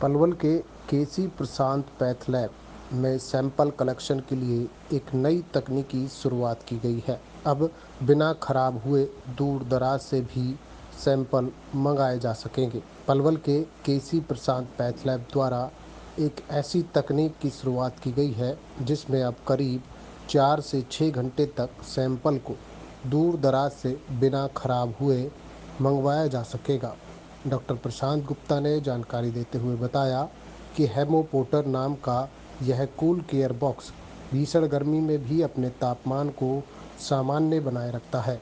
पलवल के केसी प्रशांत path lab में sample collection के लिए एक नई तकनीक की शुरुआत की गई है। अब बिना खराब हुए दूर दराज से भी सैंपल मंगाए जा सकेंगे। पलवल के केसी प्रशांत पैथ लैब द्वारा एक ऐसी तकनीक की शुरुआत की गई है जिसमें अब करीब 4 से 6 घंटे तक सैंपल को दूर दराज से बिना खराब हुए मंगवाया जा सकेगा। डॉक्टर प्रशांत गुप्ता ने जानकारी देते हुए बताया कि हेमोपोर्टर नाम का यह कूल केयर बॉक्स भीषण गर्मी में भी अपने तापमान को सामान्य बनाए रखता है,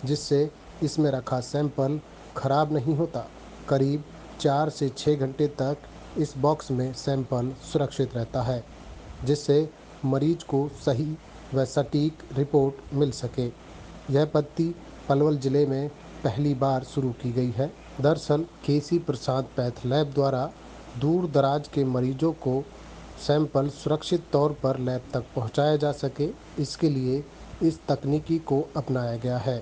जिससे इसमें रखा सैंपल खराब नहीं होता। करीब 4 से 6 घंटे तक इस बॉक्स में सैंपल सुरक्षित रहता है, जिससे मरीज को सही व सटीक रिपोर्ट मिल सके। यह पद्धति पलवल जिले में पहली बार शुरू की गई है। दरअसल केसी प्रशांत पैथ लैब द्वारा दूर दराज के मरीजों को सैंपल सुरक्षित तौर पर लैब तक पहुंचाया जा सके, इसके लिए इस तकनीकी को अपनाया गया है।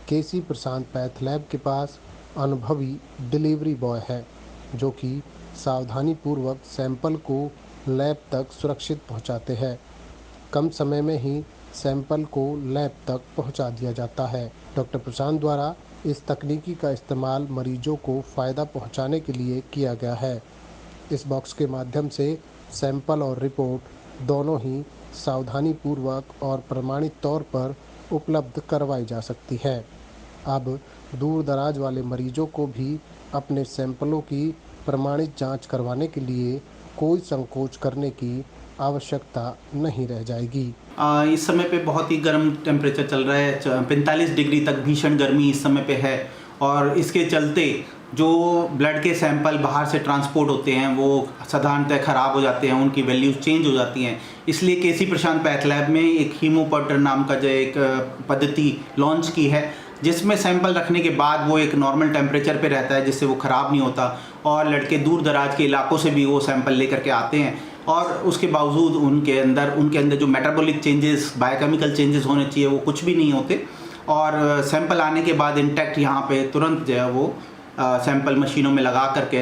केसी प्रशांत पैथ लैब के पास अनुभवी डिलीवरी बॉय है, जो कि सावधानीपूर्वक सैंपल को लैब तक सुरक्षित पहुंचाते हैं। कम समय में ही सैंपल को लैब तक पहुंचा दिया जाता है। डॉक्टर प्रशांत द्वारा इस तकनीकी का इस्तेमाल मरीजों को फ़ायदा पहुंचाने के लिए किया गया है। इस बॉक्स के माध्यम से सैंपल और रिपोर्ट दोनों ही सावधानीपूर्वक और प्रमाणित तौर पर उपलब्ध करवाई जा सकती है। अब दूर दराज वाले मरीजों को भी अपने सैंपलों की प्रमाणित जांच करवाने के लिए कोई संकोच करने की आवश्यकता नहीं रह जाएगी। इस समय पे बहुत ही गर्म टेम्परेचर चल रहा है, 45 डिग्री तक भीषण गर्मी इस समय पे है और इसके चलते जो ब्लड के सैंपल बाहर से ट्रांसपोर्ट होते हैं वो साधारणतः ख़राब हो जाते हैं, उनकी वैल्यूज चेंज हो जाती हैं। इसलिए केसी प्रशांत पैथ लैब में एक हीमोपोर्टर नाम का जो एक पद्धति लॉन्च की है, जिसमें सैंपल रखने के बाद वो एक नॉर्मल टेम्परेचर पे रहता है, जिससे वो ख़राब नहीं होता और लड़के दूर दराज के इलाकों से भी वो सैंपल लेकर के आते हैं और उसके बावजूद उनके अंदर जो मेटाबॉलिक चेंजेस, बायोकेमिकल चेंजेस होने चाहिए वो कुछ भी नहीं होते और सैंपल आने के बाद इंटैक्ट यहाँ पे तुरंत जो है वो सैंपल मशीनों में लगा करके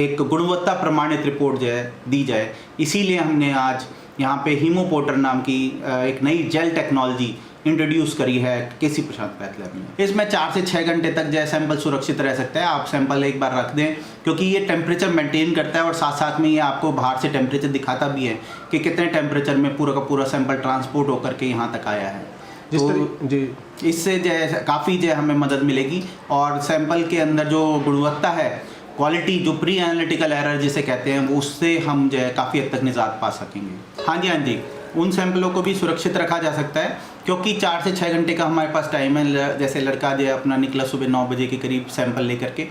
एक गुणवत्ता प्रमाणित रिपोर्ट जो है दी जाए। इसीलिए हमने आज यहाँ पे हीमोपोर्टर नाम की एक नई जेल टेक्नोलॉजी इंट्रोड्यूस करी है केसी प्रशांत पैथ लैब में। इसमें 4 से 6 घंटे तक जो है सैंपल सुरक्षित रह सकता है। आप सैंपल एक बार रख दें, क्योंकि ये टेम्परेचर मेंटेन करता है और साथ साथ में ये आपको बाहर से टेम्परेचर दिखाता भी है कि कितने टेम्परेचर में पूरा का पूरा सैंपल ट्रांसपोर्ट होकर के यहाँ तक आया है। तो इससे जो है काफ़ी जो है हमें मदद मिलेगी और सैंपल के अंदर जो गुणवत्ता है, क्वालिटी, जो प्री एनालिटिकल एरर जिसे कहते हैं, वो उससे हम जो है काफ़ी हद तक निजात पा सकेंगे। हाँ जी, उन सैंपलों को भी सुरक्षित रखा जा सकता है, क्योंकि 4 से 6 घंटे का हमारे पास टाइम है। जैसे लड़का जो है अपना निकला सुबह 9 बजे के करीब सैंपल लेकर के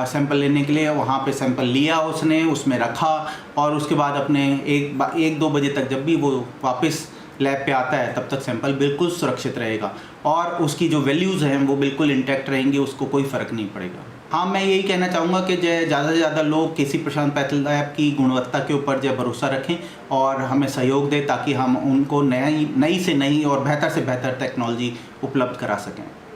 सैंपल लेने के लिए, वहाँ पे सैंपल लिया उसने, उसमें रखा और उसके बाद अपने 1-2 बजे तक जब भी वो वापस लैब पे आता है तब तक सैंपल बिल्कुल सुरक्षित रहेगा और उसकी जो वैल्यूज़ हैं वो बिल्कुल इंटैक्ट रहेंगी, उसको कोई फ़र्क नहीं पड़ेगा। हाँ, मैं यही कहना चाहूँगा कि जो ज़्यादा से ज़्यादा लोग केसी प्रशांत पैथ लैब की गुणवत्ता के ऊपर जो भरोसा रखें और हमें सहयोग दें, ताकि हम उनको नई से नई और बेहतर से बेहतर टेक्नोलॉजी उपलब्ध करा सकें।